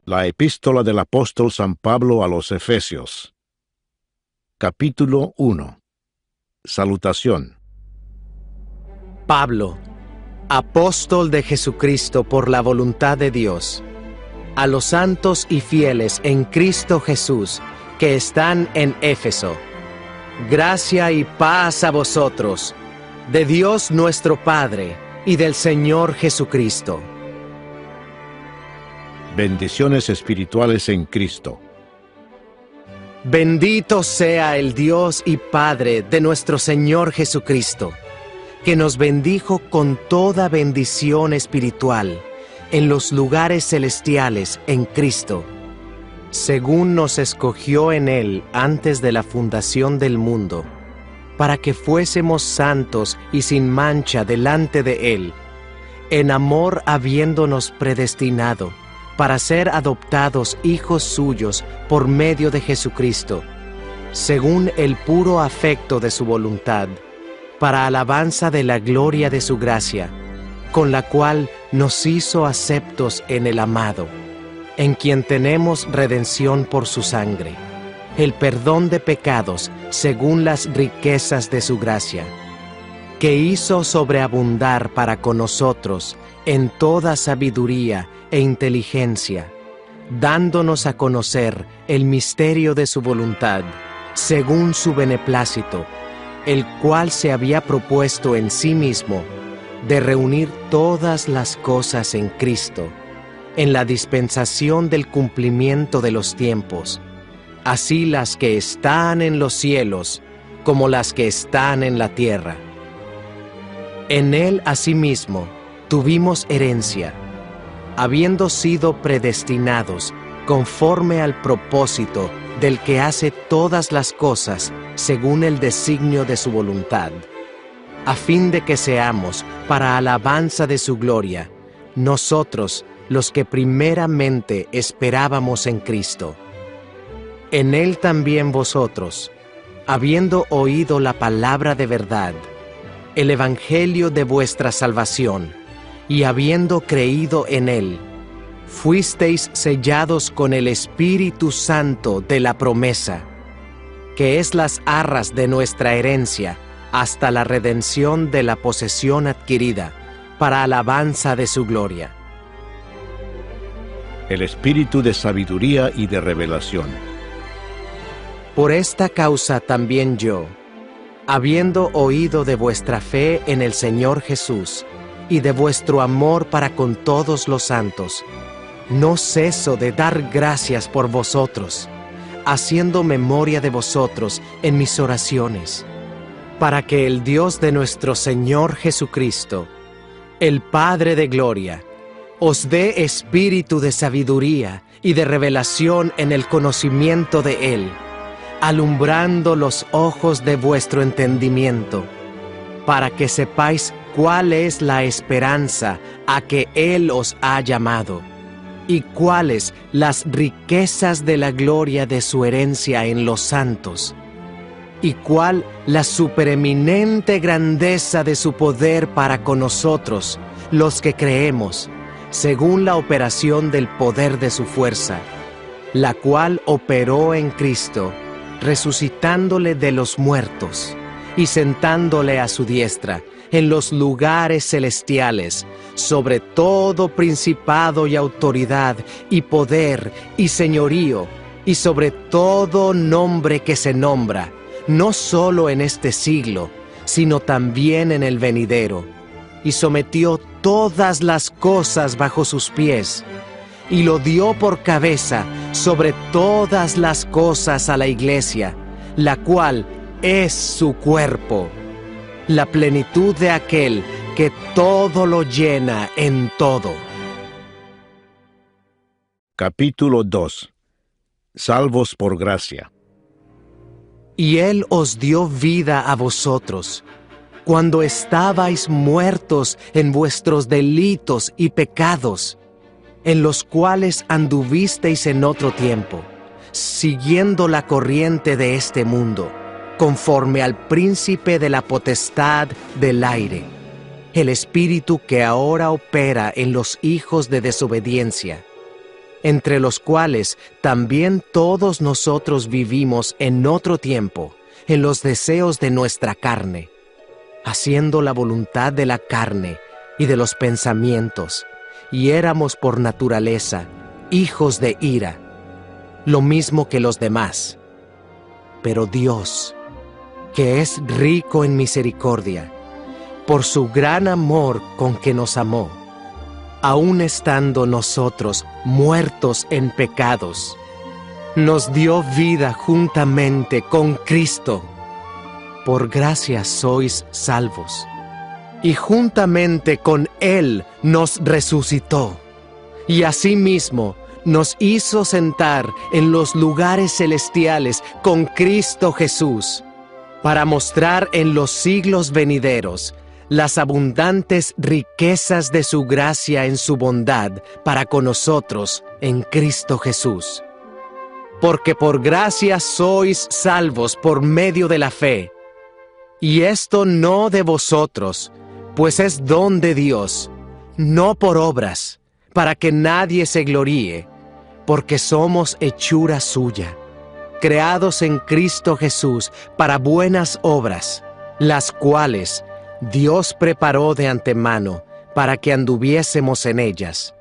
La epístola del apóstol San Pablo a los Efesios. Capítulo 1. Salutación. Pablo, apóstol de Jesucristo por la voluntad de Dios, a los santos y fieles en Cristo Jesús que están en Éfeso. Gracia y paz a vosotros, de Dios nuestro Padre y del Señor Jesucristo. Bendiciones espirituales en Cristo. Bendito sea el Dios y Padre de nuestro Señor Jesucristo, que nos bendijo con toda bendición espiritual en los lugares celestiales en Cristo, según nos escogió en Él antes de la fundación del mundo, para que fuésemos santos y sin mancha delante de Él, en amor habiéndonos predestinado para ser adoptados hijos suyos por medio de Jesucristo, según el puro afecto de su voluntad, para alabanza de la gloria de su gracia, con la cual nos hizo aceptos en el amado, en quien tenemos redención por su sangre, el perdón de pecados según las riquezas de su gracia, que hizo sobreabundar para con nosotros en toda sabiduría e inteligencia, dándonos a conocer el misterio de su voluntad, según su beneplácito, el cual se había propuesto en sí mismo de reunir todas las cosas en Cristo, en la dispensación del cumplimiento de los tiempos, así las que están en los cielos como las que están en la tierra. En Él asimismo tuvimos herencia, habiendo sido predestinados conforme al propósito del que hace todas las cosas según el designio de su voluntad, a fin de que seamos para alabanza de su gloria, nosotros los que primeramente esperábamos en Cristo. En Él también vosotros, habiendo oído la palabra de verdad, el evangelio de vuestra salvación, y habiendo creído en Él, fuisteis sellados con el Espíritu Santo de la promesa, que es las arras de nuestra herencia, hasta la redención de la posesión adquirida, para alabanza de su gloria. El espíritu de sabiduría y de revelación. Por esta causa también yo, habiendo oído de vuestra fe en el Señor Jesús, y de vuestro amor para con todos los santos, no ceso de dar gracias por vosotros, haciendo memoria de vosotros en mis oraciones, para que el Dios de nuestro Señor Jesucristo, el Padre de gloria, os dé espíritu de sabiduría y de revelación en el conocimiento de Él, alumbrando los ojos de vuestro entendimiento, para que sepáis cuál es la esperanza a que Él os ha llamado, y cuáles las riquezas de la gloria de su herencia en los santos, y cuál la supereminente grandeza de su poder para con nosotros, los que creemos, según la operación del poder de su fuerza, la cual operó en Cristo, resucitándole de los muertos, y sentándole a su diestra, en los lugares celestiales, sobre todo principado y autoridad, y poder, y señorío, y sobre todo nombre que se nombra, no solo en este siglo, sino también en el venidero, y sometió todas las cosas bajo sus pies, y lo dio por cabeza sobre todas las cosas a la Iglesia, la cual es su cuerpo, la plenitud de aquel que todo lo llena en todo. Capítulo 2. Salvos por gracia. Y Él os dio vida a vosotros, cuando estabais muertos en vuestros delitos y pecados, en los cuales anduvisteis en otro tiempo, siguiendo la corriente de este mundo, conforme al príncipe de la potestad del aire, el espíritu que ahora opera en los hijos de desobediencia, entre los cuales también todos nosotros vivimos en otro tiempo, en los deseos de nuestra carne, haciendo la voluntad de la carne y de los pensamientos, y éramos por naturaleza hijos de ira, lo mismo que los demás. Pero Dios, que es rico en misericordia, por su gran amor con que nos amó, aun estando nosotros muertos en pecados, nos dio vida juntamente con Cristo. Por gracia sois salvos, y juntamente con Él nos resucitó, y asimismo nos hizo sentar en los lugares celestiales con Cristo Jesús, para mostrar en los siglos venideros las abundantes riquezas de su gracia en su bondad para con nosotros en Cristo Jesús. Porque por gracia sois salvos por medio de la fe, y esto no de vosotros, pues es don de Dios, no por obras, para que nadie se gloríe, porque somos hechura suya, creados en Cristo Jesús para buenas obras, las cuales Dios preparó de antemano para que anduviésemos en ellas.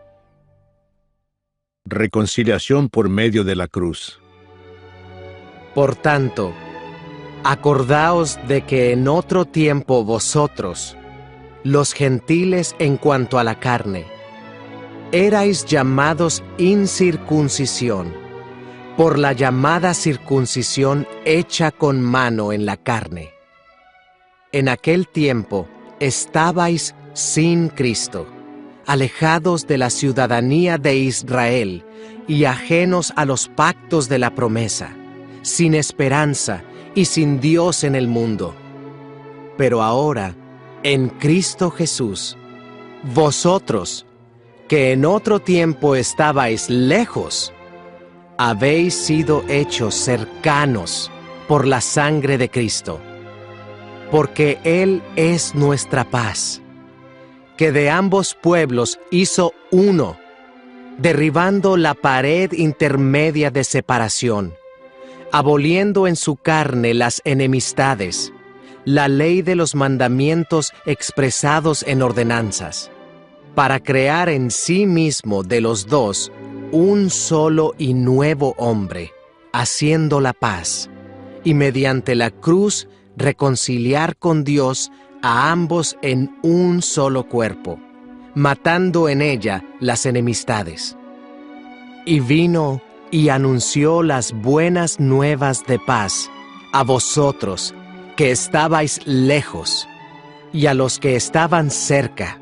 Reconciliación por medio de la cruz. Por tanto, acordaos de que en otro tiempo vosotros, los gentiles en cuanto a la carne, erais llamados incircuncisión, por la llamada circuncisión hecha con mano en la carne. En aquel tiempo estabais sin Cristo, alejados de la ciudadanía de Israel y ajenos a los pactos de la promesa, sin esperanza y sin Dios en el mundo. Pero ahora, en Cristo Jesús, vosotros, que en otro tiempo estabais lejos, habéis sido hechos cercanos por la sangre de Cristo, porque Él es nuestra paz, que de ambos pueblos hizo uno, derribando la pared intermedia de separación, aboliendo en su carne las enemistades, la ley de los mandamientos expresados en ordenanzas, para crear en sí mismo de los dos un solo y nuevo hombre, haciendo la paz, y mediante la cruz reconciliar con Dios a ambos en un solo cuerpo, matando en ella las enemistades. Y vino y anunció las buenas nuevas de paz a vosotros que estabais lejos, y a los que estaban cerca,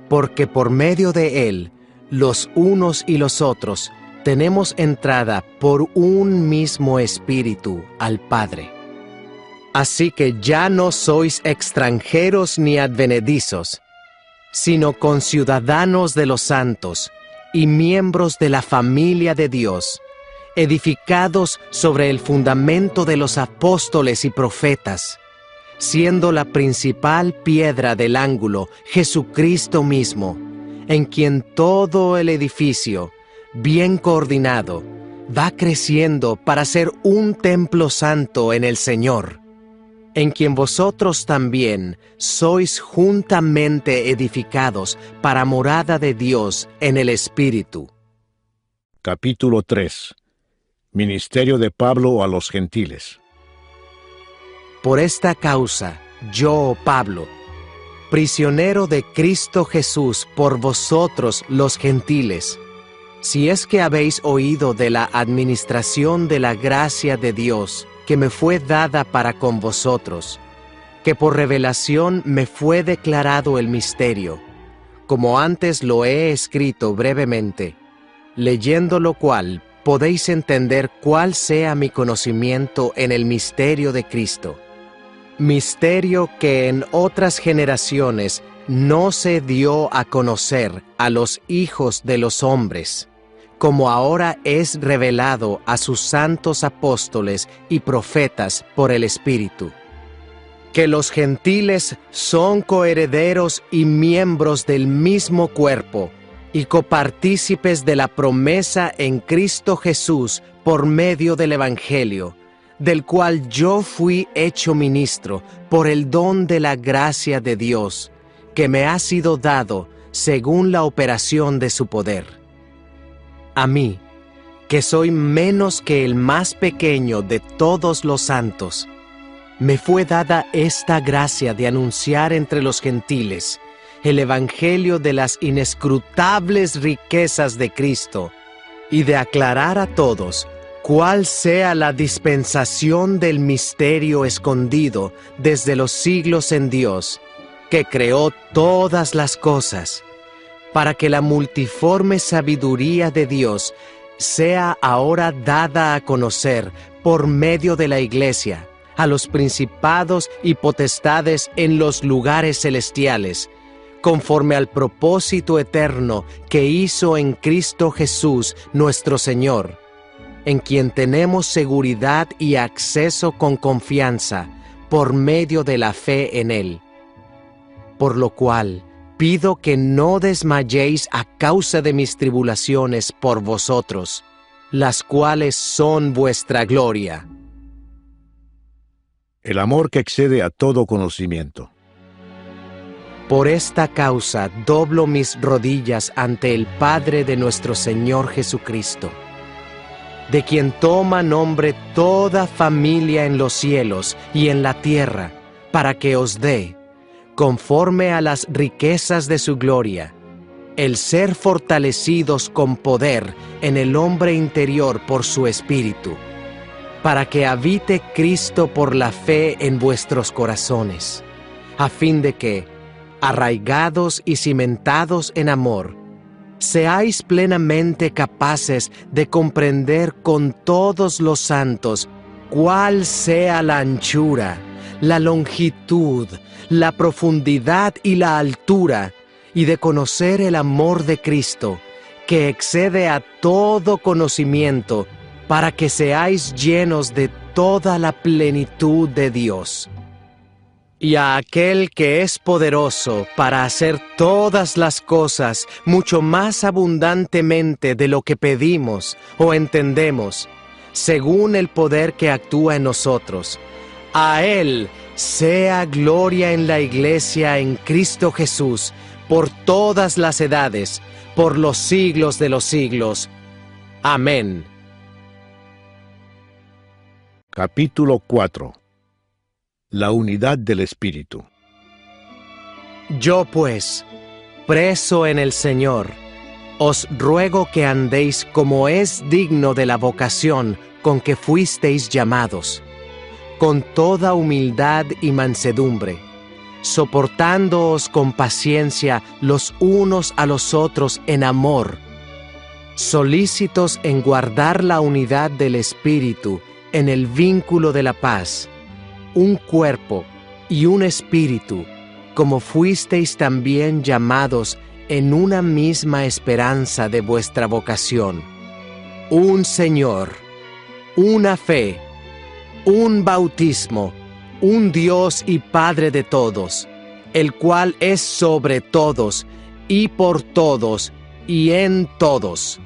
porque por medio de él, los unos y los otros, tenemos entrada por un mismo Espíritu al Padre. Así que ya no sois extranjeros ni advenedizos, sino conciudadanos de los santos y miembros de la familia de Dios, edificados sobre el fundamento de los apóstoles y profetas, siendo la principal piedra del ángulo Jesucristo mismo, en quien todo el edificio, bien coordinado, va creciendo para ser un templo santo en el Señor, en quien vosotros también sois juntamente edificados para morada de Dios en el Espíritu. Capítulo 3. Ministerio de Pablo a los gentiles. Por esta causa, yo, Pablo, prisionero de Cristo Jesús por vosotros los gentiles, si es que habéis oído de la administración de la gracia de Dios que me fue dada para con vosotros, que por revelación me fue declarado el misterio, como antes lo he escrito brevemente, leyendo lo cual podéis entender cuál sea mi conocimiento en el misterio de Cristo, misterio que en otras generaciones no se dio a conocer a los hijos de los hombres, como ahora es revelado a sus santos apóstoles y profetas por el Espíritu, que los gentiles son coherederos y miembros del mismo cuerpo, y copartícipes de la promesa en Cristo Jesús por medio del Evangelio, del cual yo fui hecho ministro por el don de la gracia de Dios, que me ha sido dado según la operación de su poder. A mí, que soy menos que el más pequeño de todos los santos, me fue dada esta gracia de anunciar entre los gentiles el Evangelio de las inescrutables riquezas de Cristo, y de aclarar a todos cuál sea la dispensación del misterio escondido desde los siglos en Dios, que creó todas las cosas, para que la multiforme sabiduría de Dios sea ahora dada a conocer por medio de la Iglesia a los principados y potestades en los lugares celestiales, conforme al propósito eterno que hizo en Cristo Jesús nuestro Señor, en quien tenemos seguridad y acceso con confianza por medio de la fe en Él. Por lo cual, pido que no desmayéis a causa de mis tribulaciones por vosotros, las cuales son vuestra gloria. El amor que excede a todo conocimiento. Por esta causa doblo mis rodillas ante el Padre de nuestro Señor Jesucristo, de quien toma nombre toda familia en los cielos y en la tierra, para que os dé, conforme a las riquezas de su gloria, el ser fortalecidos con poder en el hombre interior por su Espíritu, para que habite Cristo por la fe en vuestros corazones, a fin de que, arraigados y cimentados en amor, seáis plenamente capaces de comprender con todos los santos cuál sea la anchura, la longitud, la profundidad y la altura, y de conocer el amor de Cristo, que excede a todo conocimiento, para que seáis llenos de toda la plenitud de Dios. Y a aquel que es poderoso para hacer todas las cosas mucho más abundantemente de lo que pedimos o entendemos, según el poder que actúa en nosotros, a Él sea gloria en la Iglesia en Cristo Jesús, por todas las edades, por los siglos de los siglos. Amén. Capítulo 4. La unidad del Espíritu. Yo pues, preso en el Señor, os ruego que andéis como es digno de la vocación con que fuisteis llamados, con toda humildad y mansedumbre, soportándoos con paciencia los unos a los otros en amor, solícitos en guardar la unidad del Espíritu en el vínculo de la paz, un cuerpo y un espíritu, como fuisteis también llamados en una misma esperanza de vuestra vocación, un Señor, una fe, un bautismo, un Dios y Padre de todos, el cual es sobre todos y por todos y en todos.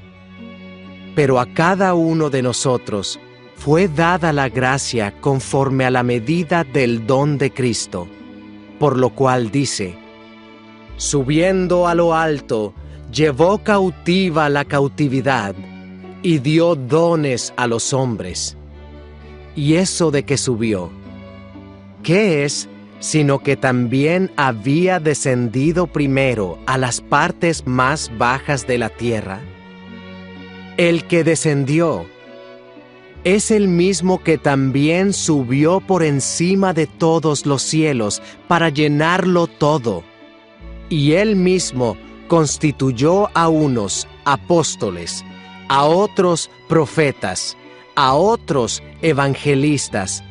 Pero a cada uno de nosotros fue dada la gracia conforme a la medida del don de Cristo, por lo cual dice: subiendo a lo alto, llevó cautiva la cautividad, y dio dones a los hombres. ¿Y eso de que subió? ¿Qué es, sino que también había descendido primero a las partes más bajas de la tierra? El que descendió es el mismo que también subió por encima de todos los cielos para llenarlo todo. Y él mismo constituyó a unos apóstoles, a otros profetas, a otros evangelistas,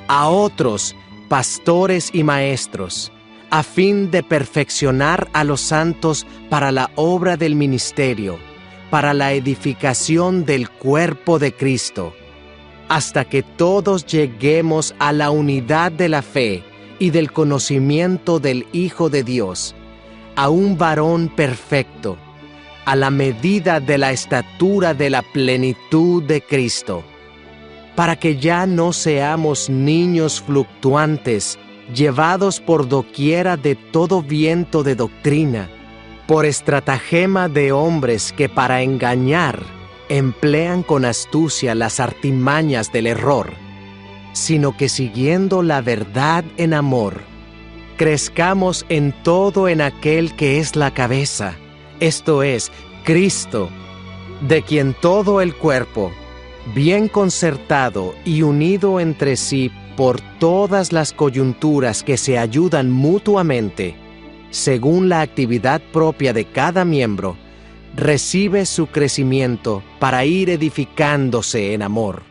a otros pastores y maestros, a fin de perfeccionar a los santos para la obra del ministerio, para la edificación del cuerpo de Cristo, hasta que todos lleguemos a la unidad de la fe y del conocimiento del Hijo de Dios, a un varón perfecto, a la medida de la estatura de la plenitud de Cristo, para que ya no seamos niños fluctuantes, llevados por doquiera de todo viento de doctrina, por estratagema de hombres que para engañar emplean con astucia las artimañas del error, sino que siguiendo la verdad en amor, crezcamos en todo en aquel que es la cabeza, esto es, Cristo, de quien todo el cuerpo, bien concertado y unido entre sí por todas las coyunturas que se ayudan mutuamente, según la actividad propia de cada miembro, recibe su crecimiento para ir edificándose en amor.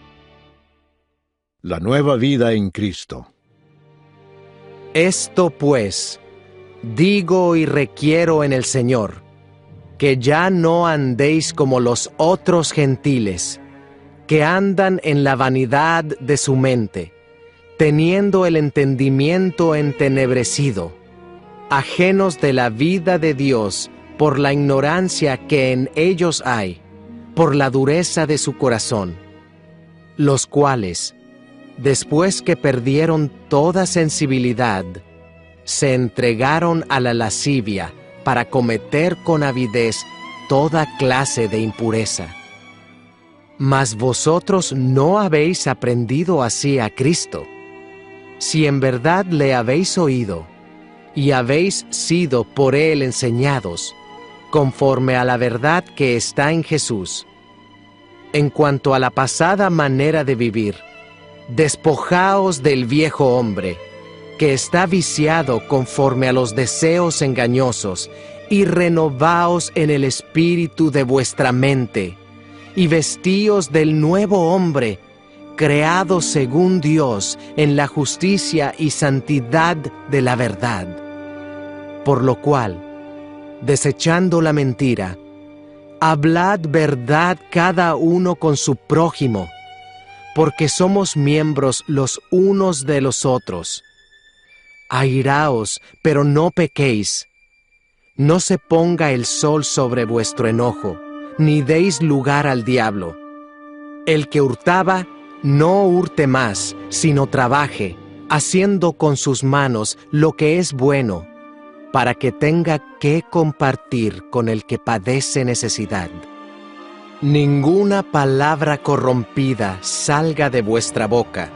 La nueva vida en Cristo. Esto pues, digo y requiero en el Señor, que ya no andéis como los otros gentiles, que andan en la vanidad de su mente, teniendo el entendimiento entenebrecido, ajenos de la vida de Dios por la ignorancia que en ellos hay, por la dureza de su corazón, los cuales, después que perdieron toda sensibilidad, se entregaron a la lascivia para cometer con avidez toda clase de impureza. Mas vosotros no habéis aprendido así a Cristo, si en verdad le habéis oído, y habéis sido por él enseñados, conforme a la verdad que está en Jesús. En cuanto a la pasada manera de vivir, despojaos del viejo hombre, que está viciado conforme a los deseos engañosos, y renovaos en el espíritu de vuestra mente, y vestíos del nuevo hombre, creado según Dios en la justicia y santidad de la verdad. Por lo cual, desechando la mentira, hablad verdad cada uno con su prójimo, porque somos miembros los unos de los otros. Airaos, pero no pequéis. No se ponga el sol sobre vuestro enojo, ni deis lugar al diablo. El que hurtaba, no hurte más, sino trabaje, haciendo con sus manos lo que es bueno, para que tenga que compartir con el que padece necesidad. Ninguna palabra corrompida salga de vuestra boca,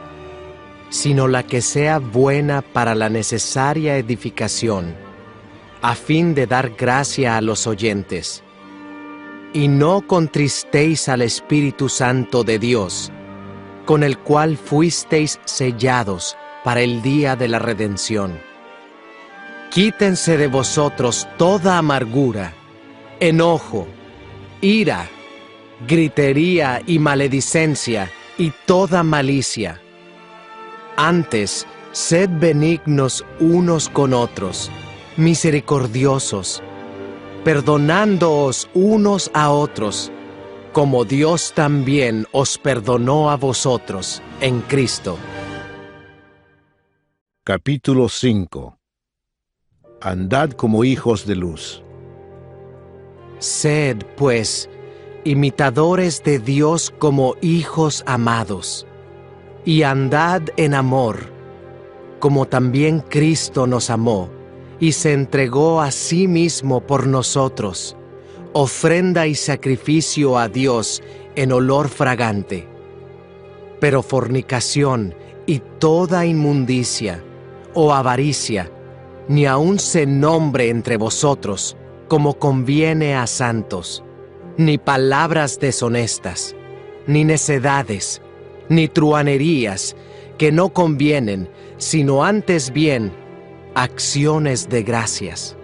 sino la que sea buena para la necesaria edificación, a fin de dar gracia a los oyentes. Y no contristéis al Espíritu Santo de Dios, con el cual fuisteis sellados para el día de la redención. Quítense de vosotros toda amargura, enojo, ira, gritería y maledicencia y toda malicia. Antes, sed benignos unos con otros, misericordiosos, perdonándoos unos a otros, como Dios también os perdonó a vosotros en Cristo. Capítulo 5. Andad como hijos de luz. Sed, pues, imitadores de Dios como hijos amados, y andad en amor, como también Cristo nos amó, y se entregó a sí mismo por nosotros, ofrenda y sacrificio a Dios en olor fragante. Pero fornicación y toda inmundicia o avaricia, ni aun se nombre entre vosotros, como conviene a santos, ni palabras deshonestas, ni necedades, ni truhanerías, que no convienen, sino antes bien, acciones de gracias.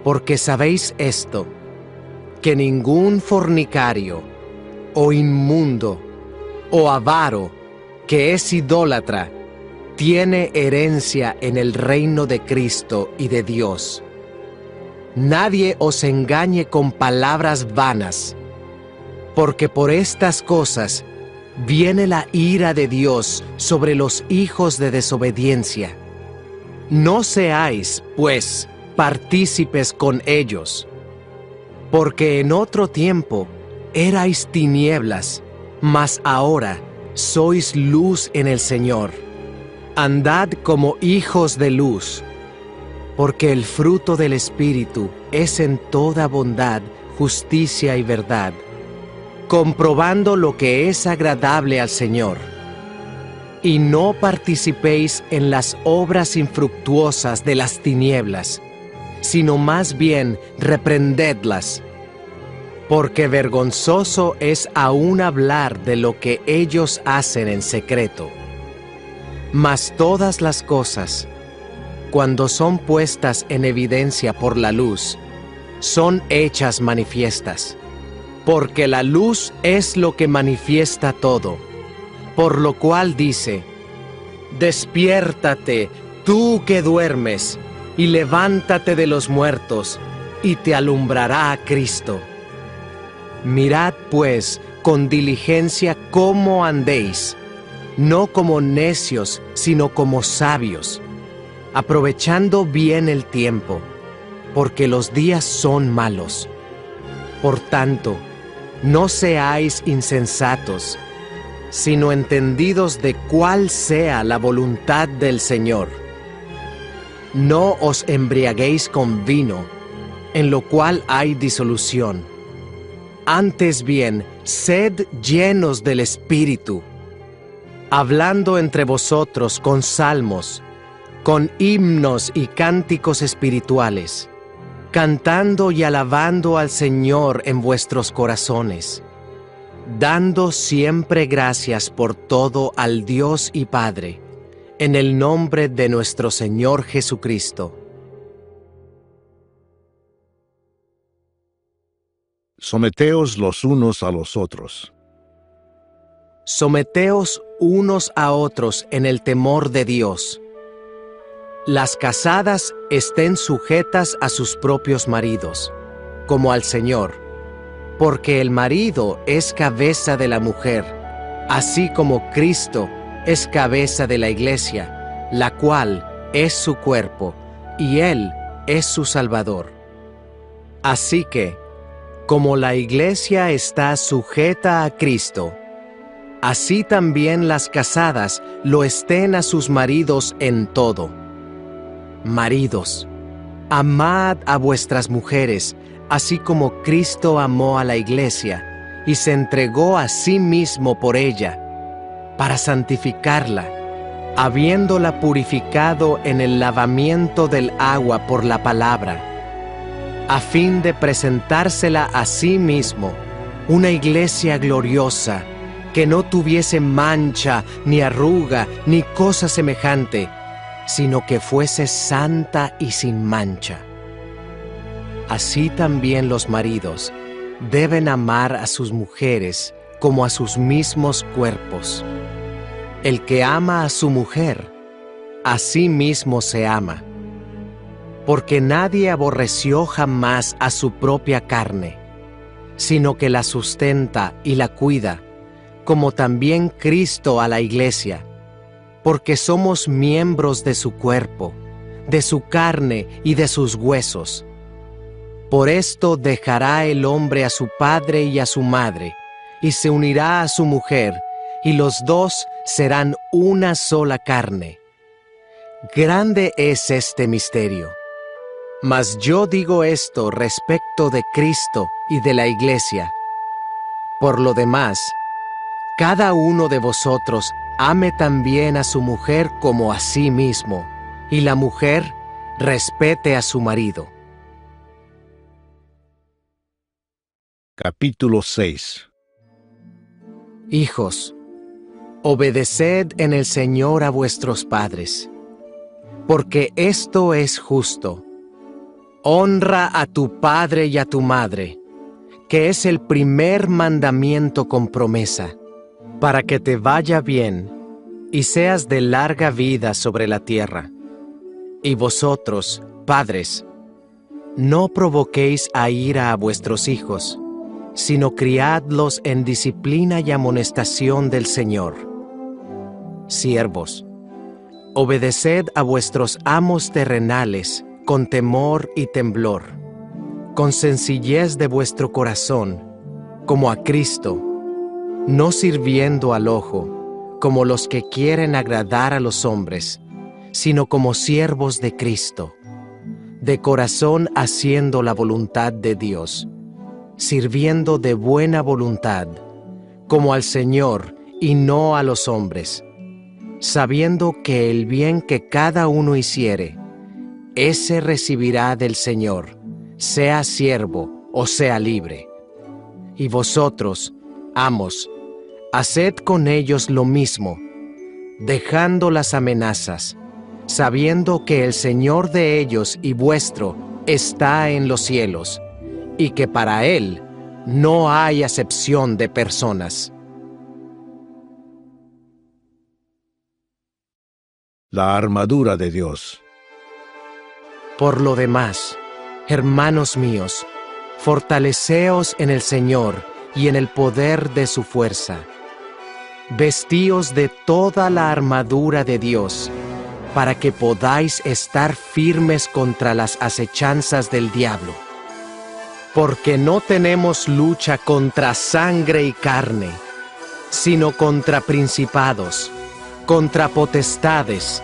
Porque sabéis esto, que ningún fornicario, o inmundo, o avaro, que es idólatra, tiene herencia en el reino de Cristo y de Dios. Nadie os engañe con palabras vanas, porque por estas cosas viene la ira de Dios sobre los hijos de desobediencia. No seáis, pues, partícipes con ellos. Porque en otro tiempo erais tinieblas, mas ahora sois luz en el Señor. Andad como hijos de luz, porque el fruto del Espíritu es en toda bondad, justicia y verdad, comprobando lo que es agradable al Señor. Y no participéis en las obras infructuosas de las tinieblas, sino más bien reprendedlas, porque vergonzoso es aún hablar de lo que ellos hacen en secreto. Mas todas las cosas, cuando son puestas en evidencia por la luz, son hechas manifiestas, porque la luz es lo que manifiesta todo, por lo cual dice: despiértate, tú que duermes, y levántate de los muertos, y te alumbrará Cristo. Mirad pues con diligencia cómo andéis, no como necios, sino como sabios, aprovechando bien el tiempo, porque los días son malos. Por tanto, no seáis insensatos, sino entendidos de cuál sea la voluntad del Señor. No os embriaguéis con vino, en lo cual hay disolución. Antes bien, sed llenos del Espíritu, hablando entre vosotros con salmos, con himnos y cánticos espirituales, cantando y alabando al Señor en vuestros corazones, dando siempre gracias por todo al Dios y Padre, en el nombre de nuestro Señor Jesucristo. Someteos los unos a los otros. Someteos unos a otros en el temor de Dios. Las casadas estén sujetas a sus propios maridos, como al Señor, porque el marido es cabeza de la mujer, así como Cristo es cabeza de la Iglesia, la cual es su cuerpo, y Él es su Salvador. Así que, como la Iglesia está sujeta a Cristo, así también las casadas lo estén a sus maridos en todo. Maridos, amad a vuestras mujeres, así como Cristo amó a la Iglesia y se entregó a sí mismo por ella, para santificarla, habiéndola purificado en el lavamiento del agua por la palabra, a fin de presentársela a sí mismo, una iglesia gloriosa, que no tuviese mancha, ni arruga, ni cosa semejante, sino que fuese santa y sin mancha. Así también los maridos deben amar a sus mujeres como a sus mismos cuerpos. El que ama a su mujer, a sí mismo se ama. Porque nadie aborreció jamás a su propia carne, sino que la sustenta y la cuida, como también Cristo a la Iglesia, porque somos miembros de su cuerpo, de su carne y de sus huesos. Por esto dejará el hombre a su padre y a su madre, y se unirá a su mujer, y los dos serán una sola carne. Grande es este misterio. Mas yo digo esto respecto de Cristo y de la Iglesia. Por lo demás, cada uno de vosotros ame también a su mujer como a sí mismo, y la mujer respete a su marido. Capítulo 6. Hijos, obedeced en el Señor a vuestros padres, porque esto es justo. Honra a tu padre y a tu madre, que es el primer mandamiento con promesa, para que te vaya bien y seas de larga vida sobre la tierra. Y vosotros, padres, no provoquéis a ira a vuestros hijos, sino criadlos en disciplina y amonestación del Señor. Siervos, obedeced a vuestros amos terrenales con temor y temblor, con sencillez de vuestro corazón, como a Cristo, no sirviendo al ojo, como los que quieren agradar a los hombres, sino como siervos de Cristo, de corazón haciendo la voluntad de Dios, sirviendo de buena voluntad, como al Señor y no a los hombres, sabiendo que el bien que cada uno hiciere, ese recibirá del Señor, sea siervo o sea libre. Y vosotros, amos, haced con ellos lo mismo, dejando las amenazas, sabiendo que el Señor de ellos y vuestro está en los cielos, y que para Él no hay acepción de personas. La armadura de Dios. Por lo demás, hermanos míos, fortaleceos en el Señor y en el poder de su fuerza. Vestíos de toda la armadura de Dios, para que podáis estar firmes contra las acechanzas del diablo. Porque no tenemos lucha contra sangre y carne, sino contra principados, contra potestades,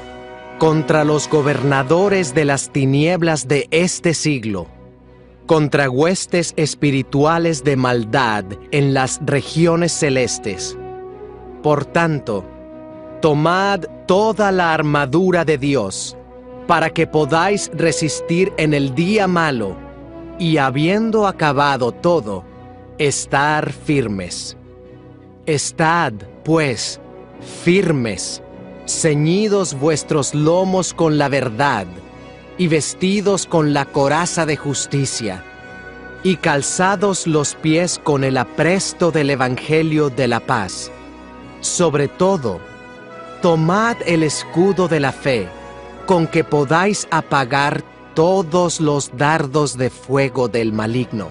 contra los gobernadores de las tinieblas de este siglo, contra huestes espirituales de maldad en las regiones celestes. Por tanto, tomad toda la armadura de Dios, para que podáis resistir en el día malo, y habiendo acabado todo, estar firmes. Estad, pues, firmes, ceñidos vuestros lomos con la verdad, y vestidos con la coraza de justicia, y calzados los pies con el apresto del Evangelio de la paz. Sobre todo, tomad el escudo de la fe, con que podáis apagar todos los dardos de fuego del maligno.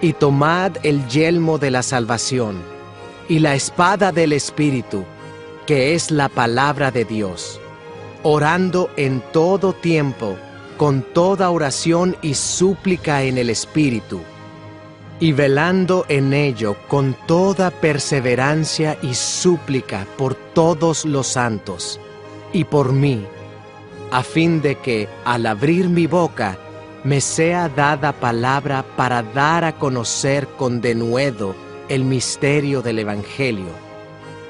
Y tomad el yelmo de la salvación, y la espada del Espíritu, que es la palabra de Dios, orando en todo tiempo, con toda oración y súplica en el Espíritu, y velando en ello con toda perseverancia y súplica por todos los santos, y por mí, a fin de que, al abrir mi boca, me sea dada palabra para dar a conocer con denuedo el misterio del Evangelio,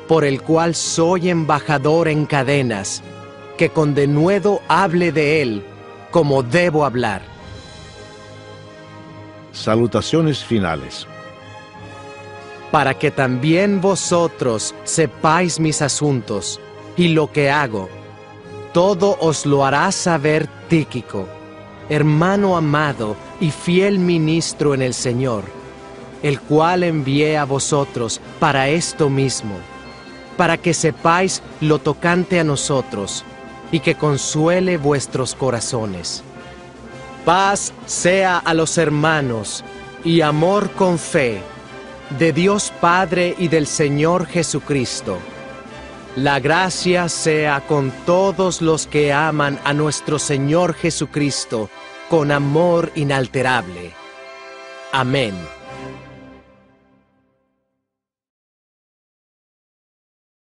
por el cual soy embajador en cadenas, que con denuedo hable de él como debo hablar. Salutaciones finales. Para que también vosotros sepáis mis asuntos y lo que hago, todo os lo hará saber Tíquico, hermano amado y fiel ministro en el Señor, el cual envié a vosotros para esto mismo, para que sepáis lo tocante a nosotros, y que consuele vuestros corazones. Paz sea a los hermanos, y amor con fe, de Dios Padre y del Señor Jesucristo. La gracia sea con todos los que aman a nuestro Señor Jesucristo, con amor inalterable. Amén.